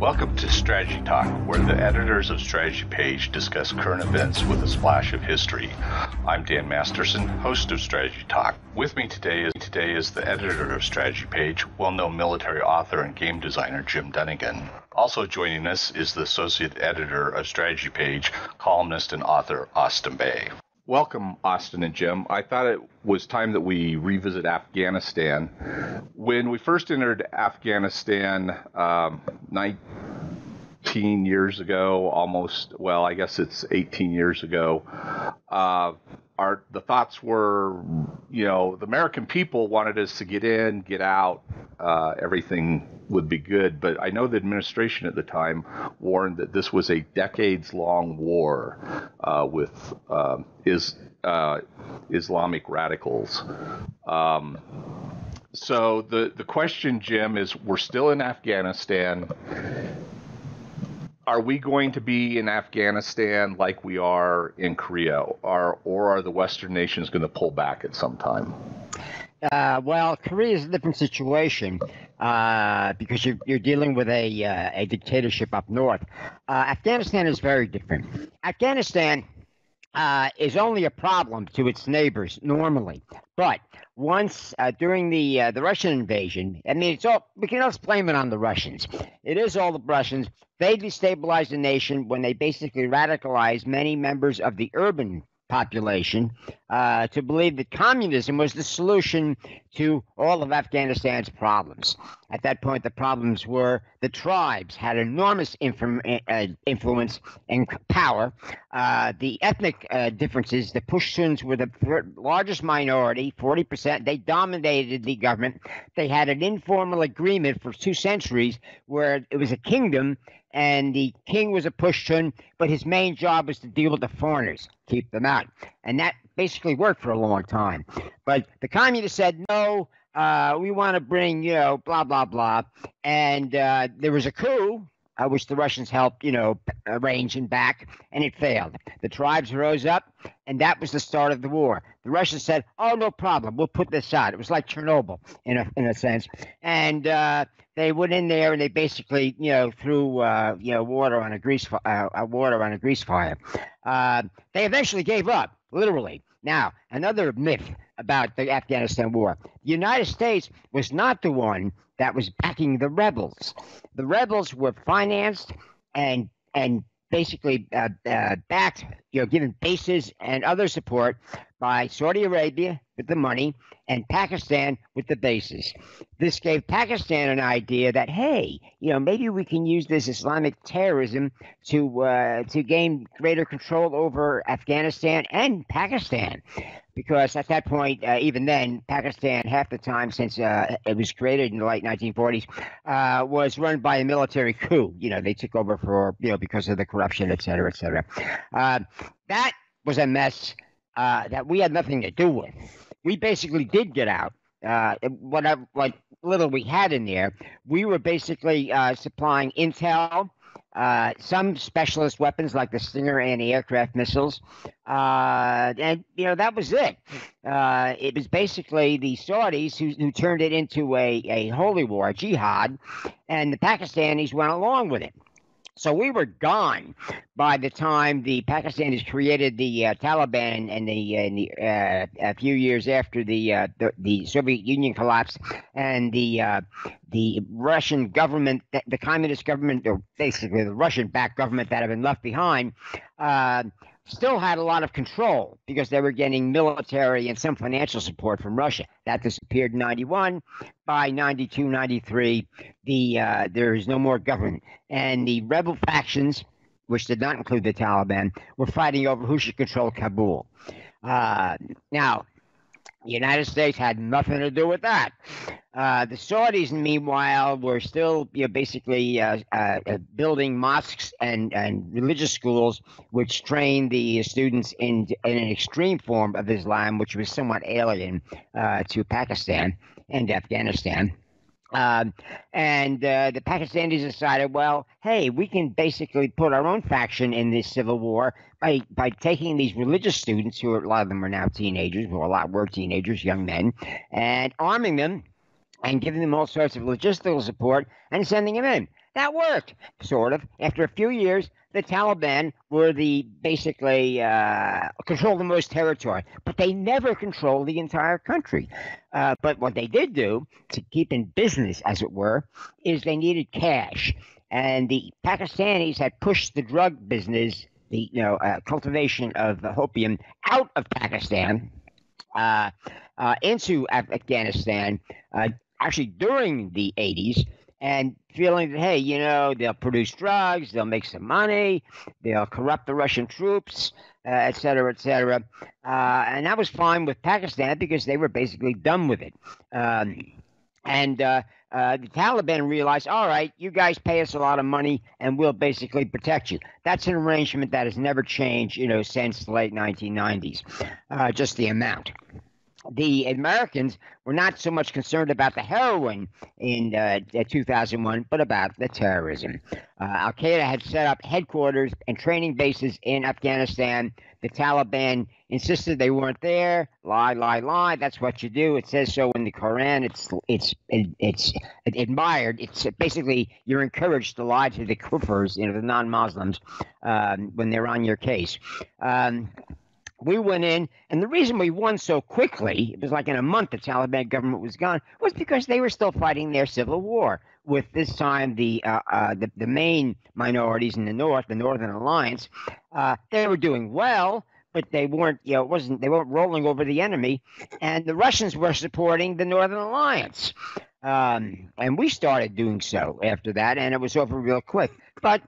Welcome to Strategy Talk, where the editors of Strategy Page discuss current events with a splash of history. I'm Dan Masterson, host of Strategy Talk. With me today is the editor of Strategy Page, well-known military author and game designer Jim Dunnigan. Also joining us is the associate editor of Strategy Page, columnist and author Austin Bay. Welcome, Austin and Jim. I thought it was time that we revisit Afghanistan. When we first entered Afghanistan 19 years ago, I guess it's 18 years ago, the thoughts were, the American people wanted us to get in, get out, everything would be good. But I know the administration at the time warned that this was a decades-long war with Islamic radicals. So the question, Jim, is we're still in Afghanistan. Are we going to be in Afghanistan like we are in Korea, or are the Western nations going to pull back at some time? Well, Korea is a different situation because you're dealing with a dictatorship up north. Afghanistan is very different. Afghanistan is only a problem to its neighbors normally, but once during the Russian invasion, I mean, we can also blame it on the Russians. It is all the Russians. They destabilized the nation when they basically radicalized many members of the urban population to believe that communism was the solution to all of Afghanistan's problems. At that point, the problems were the tribes had enormous influence and power. The ethnic differences, the Pashtuns were the largest minority, 40%. They dominated the government. They had an informal agreement for 2 centuries where it was a kingdom, and the king was a Pashtun, but his main job was to deal with the foreigners, keep them out. And that basically worked for a long time. But the communists said, no, we want to bring, blah, blah, blah. And there was a coup, which the Russians helped, arrange and back, and it failed. The tribes rose up, and that was the start of the war. The Russians said, oh, no problem, we'll put this out. It was like Chernobyl, in a sense. And they went in there and they basically, threw, water on a grease fire. They eventually gave up, literally. Now, another myth about the Afghanistan war. The United States was not the one that was backing the rebels. The rebels were financed and basically backed, given bases and other support by Saudi Arabia with the money and Pakistan with the bases. This gave Pakistan an idea that, hey, maybe we can use this Islamic terrorism to gain greater control over Afghanistan and Pakistan. Because at that point, even then, Pakistan, half the time since it was created in the late 1940s, was run by a military coup. They took over because of the corruption, et cetera, et cetera. That was a mess that we had nothing to do with. We basically did get out. What little we had in there, we were basically supplying intel, some specialist weapons like the Stinger anti-aircraft missiles, and that was it. It was basically the Saudis who turned it into a holy war, a jihad, and the Pakistanis went along with it. So we were gone by the time the Pakistanis created the Taliban and a few years after the Soviet Union collapsed, and the Russian government, the communist government, or basically the Russian-backed government that had been left behind, still had a lot of control because they were getting military and some financial support from Russia. That disappeared in 91. By 92, 93, there is no more government. And the rebel factions, which did not include the Taliban, were fighting over who should control Kabul. Now, the United States had nothing to do with that. The Saudis, meanwhile, were still basically building mosques and religious schools, which trained the students in an extreme form of Islam, which was somewhat alien to Pakistan and Afghanistan. The Pakistanis decided, well, hey, we can basically put our own faction in this civil war by taking these religious students, who a lot of them are now teenagers, or a lot were teenagers, young men, and arming them and giving them all sorts of logistical support and sending them in. that worked, sort of. After a few years, the Taliban were basically controlled the most territory, but they never controlled the entire country. But what they did do to keep in business, as it were, is they needed cash, and the Pakistanis had pushed the drug business, the cultivation of opium, out of Pakistan into Afghanistan, actually during the 80s, and feeling that, hey, they'll produce drugs, they'll make some money, they'll corrupt the Russian troops, et cetera, et cetera. And that was fine with Pakistan because they were basically done with it. And the Taliban realized, all right, you guys pay us a lot of money and we'll basically protect you. That's an arrangement that has never changed, since the late 1990s, just the amount. The Americans were not so much concerned about the heroin in 2001, but about the terrorism. Al Qaeda had set up headquarters and training bases in Afghanistan. The Taliban insisted they weren't there. Lie, lie, lie. That's what you do. It says so in the Quran. It's admired. It's basically you're encouraged to lie to the kuffars, the non-Muslims, when they're on your case. We went in, and the reason we won so quickly, it was like in a month the Taliban government was gone, was because they were still fighting their civil war. With this time the main minorities in the north, the Northern Alliance, they were doing well, but they weren't, they weren't rolling over the enemy, and the Russians were supporting the Northern Alliance. And we started doing so after that, and it was over real quick. But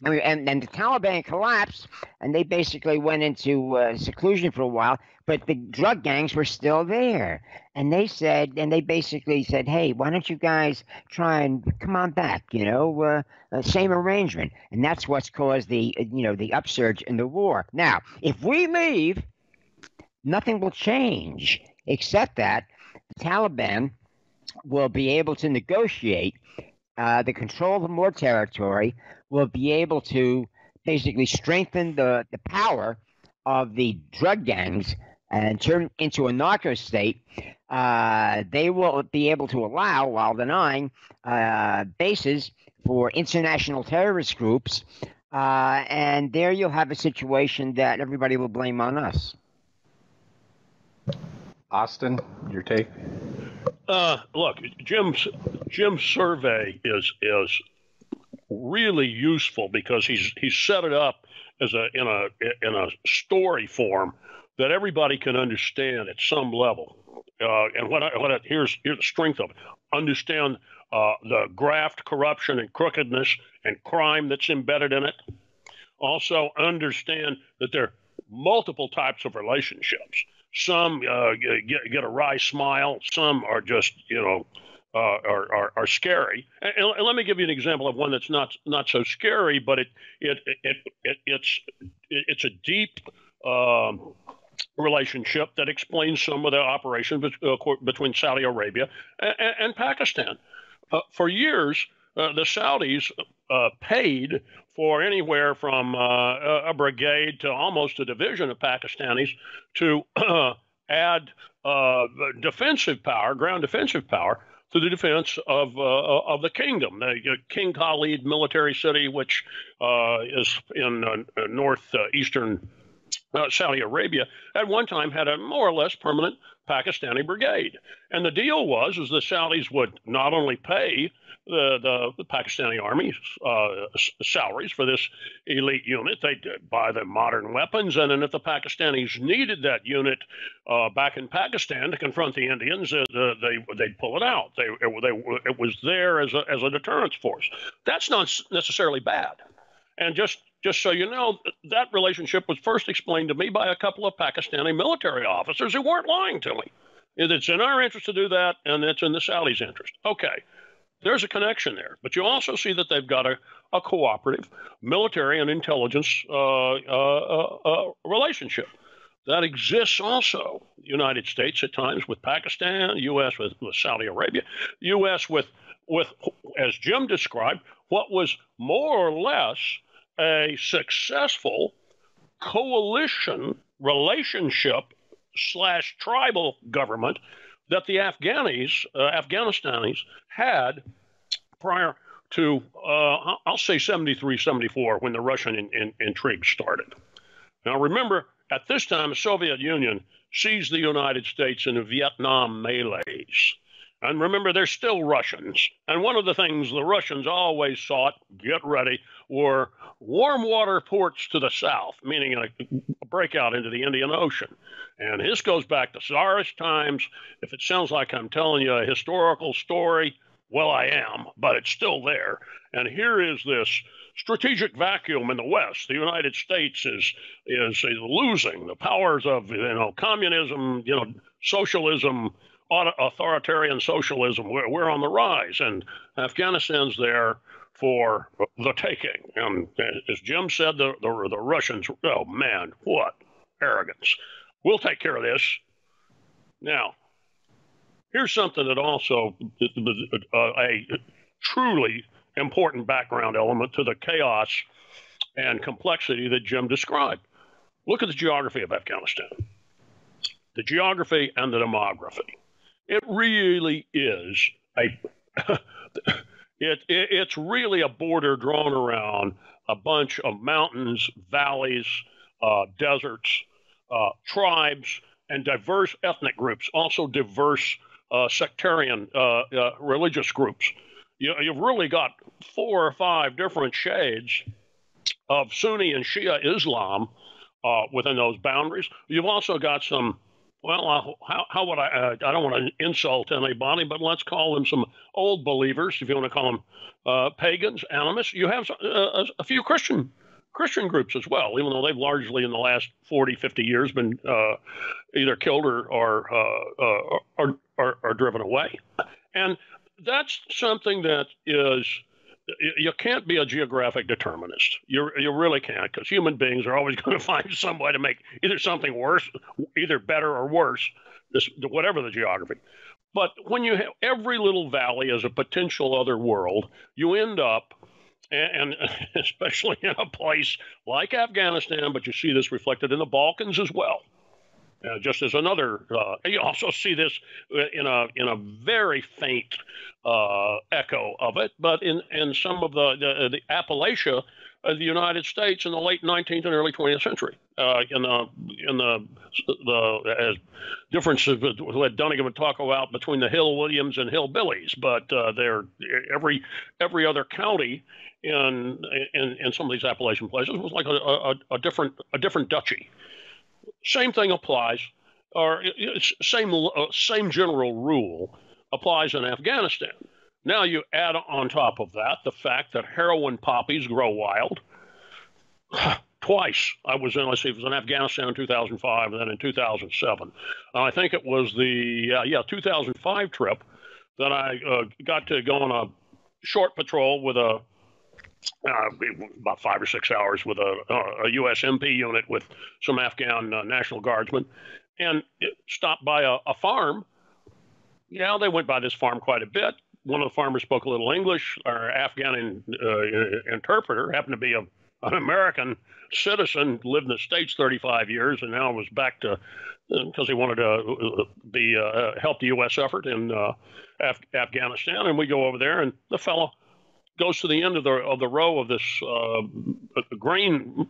and the Taliban collapsed, and they basically went into seclusion for a while. But the drug gangs were still there, and they basically said, "Hey, why don't you guys try and come on back? Same arrangement." And that's what's caused the upsurge in the war. Now, if we leave, nothing will change, except that the Taliban will be able to negotiate the control of more territory, will be able to basically strengthen the power of the drug gangs and turn into a narco state. They will be able to allow, while denying, bases for international terrorist groups, and there you'll have a situation that everybody will blame on us. Austin, your take? Look, Jim's survey is really useful because he's set it up as in a story form that everybody can understand at some level. And here's the strength of it: understand the graft, corruption, and crookedness and crime that's embedded in it. Also, understand that there are multiple types of relationships. Some get a wry smile. Some are just, are scary. And let me give you an example of one that's not so scary, but it's a deep relationship that explains some of the operations between Saudi Arabia and Pakistan. For years, the Saudis paid for anywhere from a brigade to almost a division of Pakistanis to add defensive power, ground defensive power, to the defense of the kingdom. The King Khalid military city, which is in northeastern Saudi Arabia, at one time had a more or less permanent Pakistani brigade. And the deal was the Saudis would not only pay the Pakistani army's salaries for this elite unit, they'd buy them modern weapons, and then if the Pakistanis needed that unit back in Pakistan to confront the Indians, they'd pull it out. It was there as a deterrence force. That's not necessarily bad. And just so you know, that relationship was first explained to me by a couple of Pakistani military officers who weren't lying to me. It's in our interest to do that, and it's in the Saudis' interest. Okay, there's a connection there. But you also see that they've got a cooperative military and intelligence relationship. That exists also. The United States at times with Pakistan, U.S. with Saudi Arabia, U.S. with, as Jim described, what was more or less a successful coalition relationship / tribal government that the Afghanis had prior to, I'll say 73, 74, when the Russian intrigue started. Now, remember, at this time, the Soviet Union seized the United States in the Vietnam melees. And remember, they're still Russians. And one of the things the Russians always sought, get ready, were warm water ports to the south, meaning a breakout into the Indian Ocean. And this goes back to Tsarist times. If it sounds like I'm telling you a historical story, well, I am, but it's still there. And here is this strategic vacuum in the West. The United States is losing the powers of communism, socialism, authoritarian socialism. We're on the rise, and Afghanistan's there for the taking. And as Jim said, the Russians, oh man, what arrogance! We'll take care of this. Now, here's something that also a truly important background element to the chaos and complexity that Jim described. Look at the geography of Afghanistan, the geography and the demography. It really is it's really a border drawn around a bunch of mountains, valleys, deserts, tribes, and diverse ethnic groups, also diverse sectarian religious groups. You've really got 4 or 5 different shades of Sunni and Shia Islam within those boundaries. You've also got some, well, how would I don't want to insult anybody, but let's call them some old believers, if you want to call them pagans, animists. You have a few Christian groups as well, even though they've largely in the last 40, 50 years been either killed or driven away. And that's something that is, you can't be a geographic determinist. You really can't, because human beings are always going to find some way to make either something worse, either better or worse, whatever the geography. But when you have every little valley as a potential other world, you end up, and especially in a place like Afghanistan, but you see this reflected in the Balkans as well. Just as another, you also see this in a very faint echo of it, but in some of the Appalachia of the United States in the late 19th and early 20th century, in the as differences that Dunnigan would talk about between the Hill Williams and hillbillies, but they're every other county in some of these Appalachian places was like a different duchy. Same thing applies, or same general rule applies in Afghanistan. Now you add on top of that the fact that heroin poppies grow wild. Twice I was in, it was in Afghanistan in 2005 and then in 2007. I think it was the 2005 trip that I got to go on a short patrol with about 5 or 6 hours with a U.S. MP unit with some Afghan National Guardsmen, and stopped by a farm. Yeah, they went by this farm quite a bit. One of the farmers spoke a little English. Our Afghan interpreter happened to be an American citizen, lived in the States 35 years, and now was back to, because he wanted to help the U.S. effort in Afghanistan. And we go over there, and the fellow goes to the end of the row of this grain,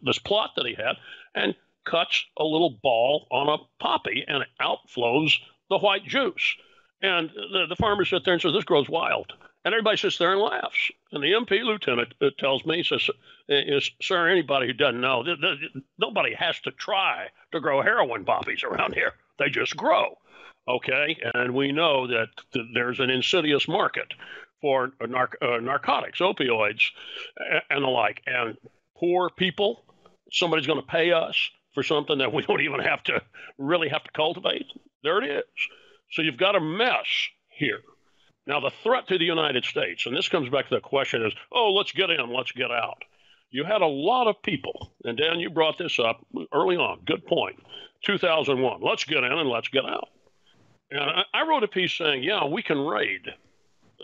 this plot that he had, and cuts a little ball on a poppy, and out flows the white juice. And the farmer sits there and says, "This grows wild." And everybody sits there and laughs. And the MP lieutenant tells me, he says, "Sir, anybody who doesn't know, nobody has to try to grow heroin poppies around here. They just grow." Okay, and we know that there's an insidious market for narcotics, opioids, and the like. And poor people, somebody's going to pay us for something that we don't even really have to cultivate. There it is. So you've got a mess here. Now, the threat to the United States, and this comes back to the question is, let's get in, let's get out. You had a lot of people, and Dan, you brought this up early on, good point, 2001, let's get in and let's get out. And I wrote a piece saying, yeah, we can raid.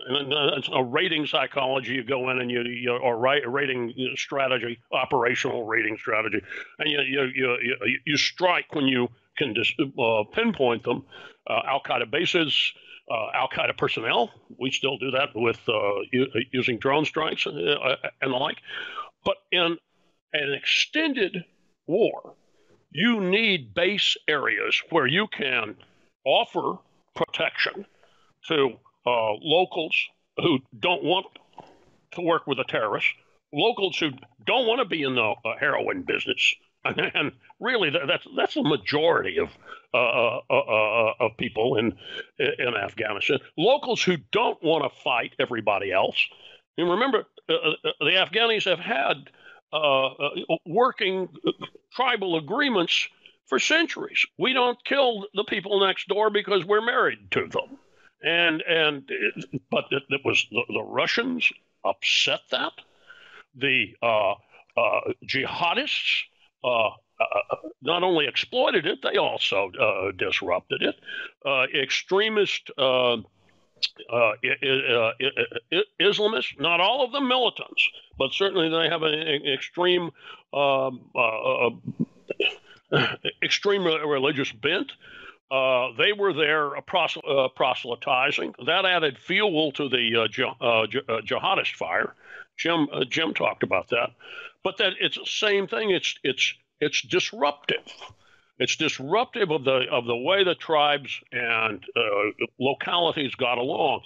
And it's a rating psychology. You go in and or rating strategy, operational rating strategy, and you strike when you can just pinpoint them. Al Qaeda bases, Al Qaeda personnel. We still do that with using drone strikes and the like. But in an extended war, you need base areas where you can offer protection to locals who don't want to work with a terrorist, locals who don't want to be in the heroin business, and really that's the majority of people in Afghanistan. Locals who don't want to fight everybody else. And remember, the Afghanis have had working tribal agreements for centuries. We don't kill the people next door because we're married to them. But it was the Russians upset that. The jihadists not only exploited it, they also disrupted it. Extremist Islamists, not all of them militants, but certainly they have an extreme religious bent. They were there proselytizing. That added fuel to the jihadist fire. Jim talked about that, but that it's the same thing. It's disruptive. It's disruptive of the way the tribes and localities got along.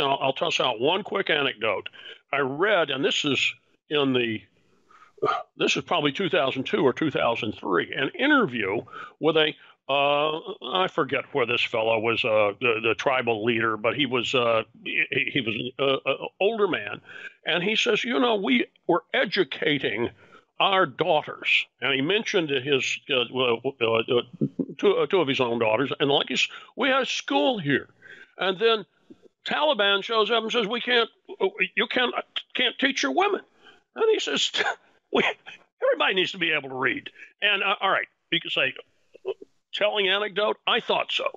I'll toss out one quick anecdote. I read, and this is probably 2002 or 2003, an interview with I forget where this fellow was, the tribal leader, but he was an older man, and he says, we were educating our daughters, and he mentioned his two of his own daughters, and we have school here, and then Taliban shows up and says you can't teach your women, and he says everybody needs to be able to read, and all right, you can say. Telling anecdote? I thought so,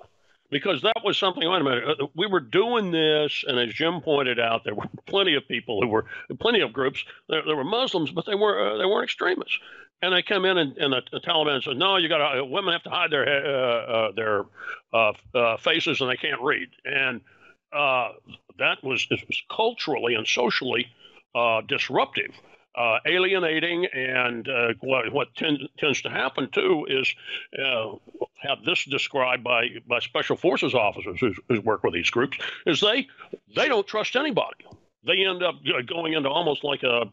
because that was something. Wait a minute, we were doing this, and as Jim pointed out, there were plenty of groups. There were Muslims, but they weren't extremists. And they come in, and the Taliban said, "No, women have to hide their faces, and they can't read." And it was culturally and socially disruptive. Alienating, and what tends to happen too is have this described by special forces officers who work with these groups is they don't trust anybody. They end up going into almost like a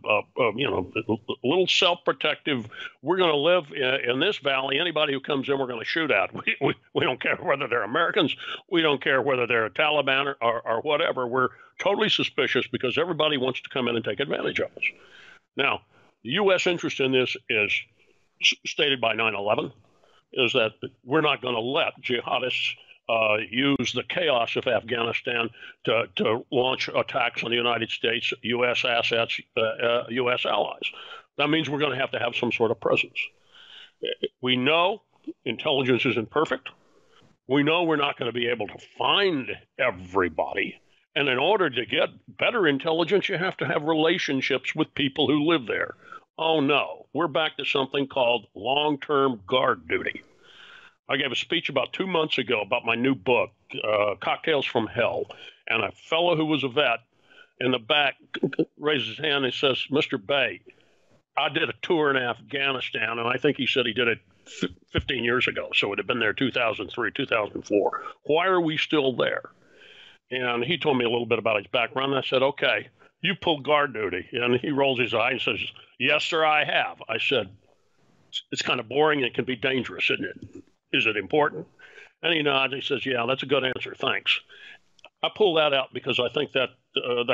little self-protective. We're going to live in this valley. Anybody who comes in, we're going to shoot at. We don't care whether they're Americans. We don't care whether they're Taliban or whatever. We're totally suspicious because everybody wants to come in and take advantage of us. Now, the U.S. interest in this is stated by 9/11, is that we're not going to let jihadists use the chaos of Afghanistan to launch attacks on the United States, U.S. assets, U.S. allies. That means we're going to have some sort of presence. We know intelligence isn't perfect. We know we're not going to be able to find everybody. And in order to get better intelligence, you have to have relationships with people who live there. Oh, no. We're back to something called long-term guard duty. I gave a speech about 2 months ago about my new book, Cocktails from Hell. And a fellow who was a vet in the back raises his hand and says, "Mr. Bay, I did a tour in Afghanistan," and I think he said he did it 15 years ago. So it had been there 2003, 2004. Why are we still there? And he told me a little bit about his background. And I said, "Okay, you pulled guard duty." And he rolls his eye and says, "Yes, sir, I have." I said, "It's kind of boring. It can be dangerous, isn't it? Is it important?" And he nods. He says, "Yeah, that's a good answer. Thanks." I pull that out because I think that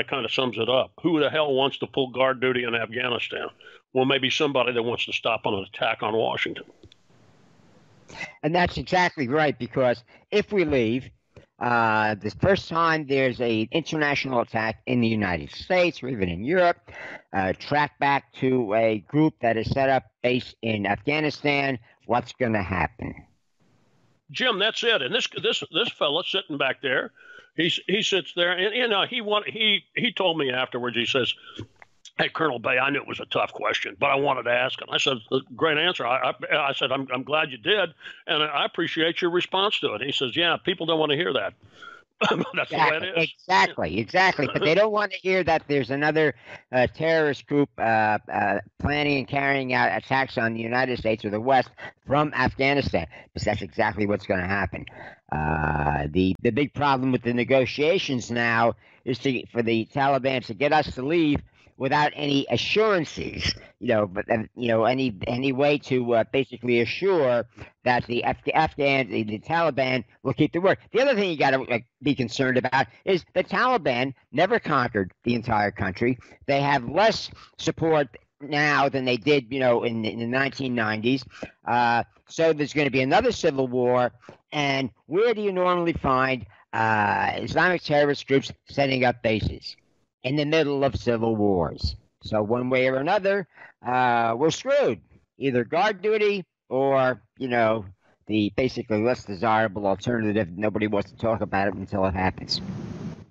kind of sums it up. Who the hell wants to pull guard duty in Afghanistan? Well, maybe somebody that wants to stop an attack on Washington. And that's exactly right, because if we leave, the first time there's an international attack in the United States or even in Europe, track back to a group that is set up based in Afghanistan, what's going to happen? Jim, that's it. And this fella sitting back there, he sits there, and he told me afterwards. He says, "Hey, Colonel Bay, I knew it was a tough question, but I wanted to ask him." I said, "Great answer." I said, I'm glad you did, and I appreciate your response to it." He says, "Yeah, people don't want to hear that." That's the way it is. Exactly. But they don't want to hear that there's another terrorist group planning and carrying out attacks on the United States or the West from Afghanistan, because that's exactly what's going to happen. The big problem with the negotiations now is for the Taliban to get us to leave without any assurances, any way to basically assure that the Taliban will keep the word. The other thing you got to be concerned about is the Taliban never conquered the entire country. They have less support now than they did, in the 1990s. So there's going to be another civil war. And where do you normally find Islamic terrorist groups setting up bases? In the middle of civil wars. So one way or another, we're screwed. Either guard duty or, the basically less desirable alternative. Nobody wants to talk about it until it happens.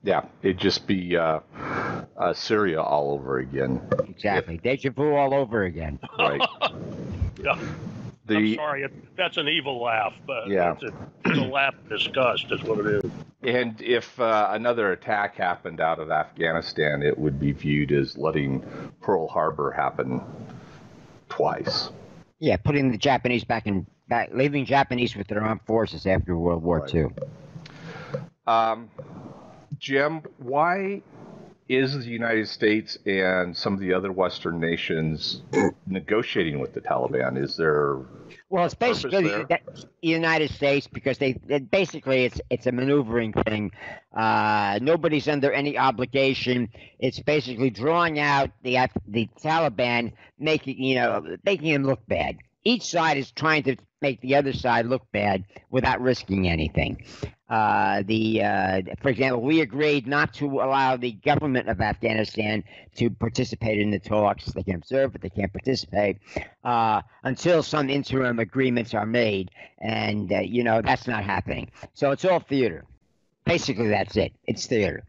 Yeah, it'd just be Syria all over again. Exactly. Deja vu all over again. Right. Yeah. I'm sorry, that's an evil laugh, but yeah. It's a laugh of disgust is what it is. And if another attack happened out of Afghanistan, it would be viewed as letting Pearl Harbor happen twice. Yeah, putting the Japanese leaving Japanese with their armed forces after World War II. Jim, why is the United States and some of the other Western nations negotiating with the Taliban? Is there it's basically the United States, because it's a maneuvering thing. Nobody's under any obligation. It's basically drawing out the Taliban, making them look bad. Each side is trying to make the other side look bad without risking anything. For example, we agreed not to allow the government of Afghanistan to participate in the talks. They can observe, but they can't participate until some interim agreements are made. And, that's not happening. So it's all theater. Basically, that's it. It's theater.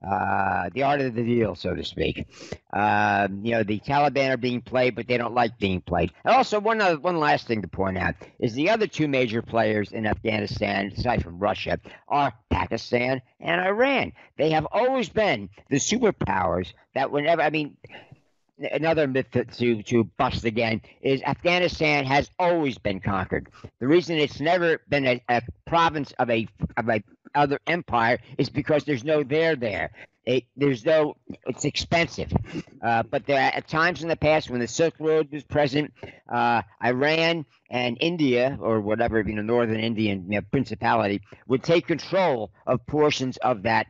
The art of the deal, so to speak. The Taliban are being played, but they don't like being played. And also, one last thing to point out is the other two major players in Afghanistan, aside from Russia, are Pakistan and Iran. They have always been the superpowers that another myth to bust again is Afghanistan has always been conquered. The reason it's never been a province of a other empire is because there's no there. It's expensive. But there at times in the past when the Silk Road was present, Iran and India, or whatever, northern Indian principality, would take control of portions of that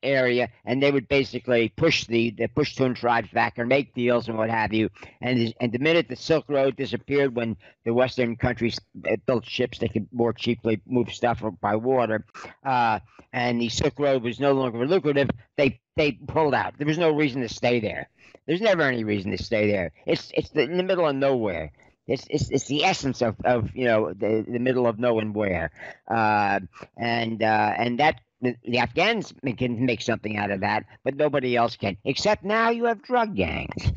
area, and they would basically push the Pashtun tribes back and make deals and what have you. And the minute the Silk Road disappeared, when the Western countries built ships that could more cheaply move stuff by water, and the Silk Road was no longer lucrative, they pulled out. There was no reason to stay there. There's never any reason to stay there. It's in the middle of nowhere. It's the essence of the middle of no and where, and that the Afghans can make something out of that, but nobody else can. Except now you have drug gangs,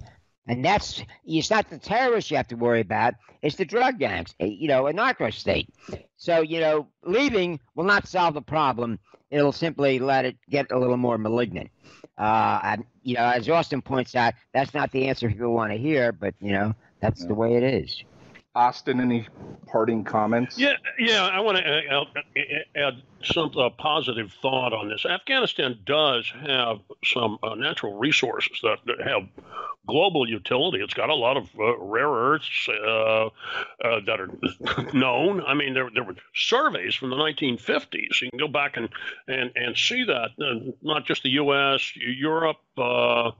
and it's not the terrorists you have to worry about. It's the drug gangs, a narco state. So leaving will not solve the problem. It'll simply let it get a little more malignant. As Austin points out, that's not the answer people want to hear, but that's the way it is. Austin, any parting comments? Yeah. I want to add some positive thought on this. Afghanistan does have some natural resources that have global utility. It's got a lot of rare earths that are known. I mean, there were surveys from the 1950s. You can go back and see that, not just the U.S., Europe, but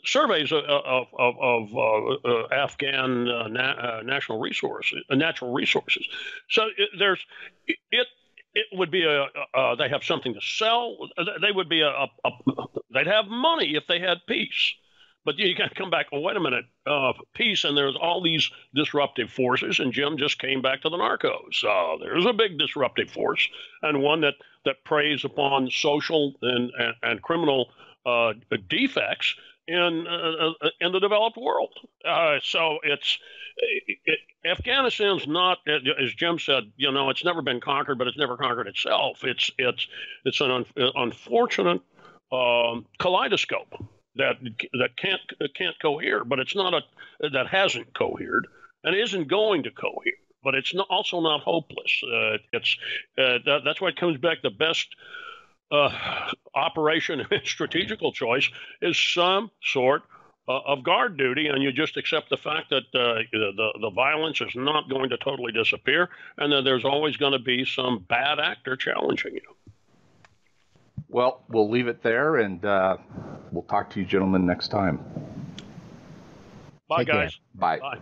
surveys of Afghan natural resources. So it would be they have something to sell. They would be they'd have money if they had peace. But you got to come back. Well, wait a minute, peace, and there's all these disruptive forces. And Jim just came back to the narcos. There's a big disruptive force, and one that preys upon social and criminal defects, in the developed world. So Afghanistan's not, as Jim said, it's never been conquered, but it's never conquered itself. It's an unfortunate kaleidoscope that can't cohere, but it's not that hasn't cohered and isn't going to cohere. But it's also not hopeless. That's why it comes back. The best operation and strategical choice is some sort of guard duty, and you just accept the fact that the violence is not going to totally disappear, and that there's always going to be some bad actor challenging you. Well, we'll leave it there, and we'll talk to you gentlemen next time. Bye, Take care. guys. Bye. Bye.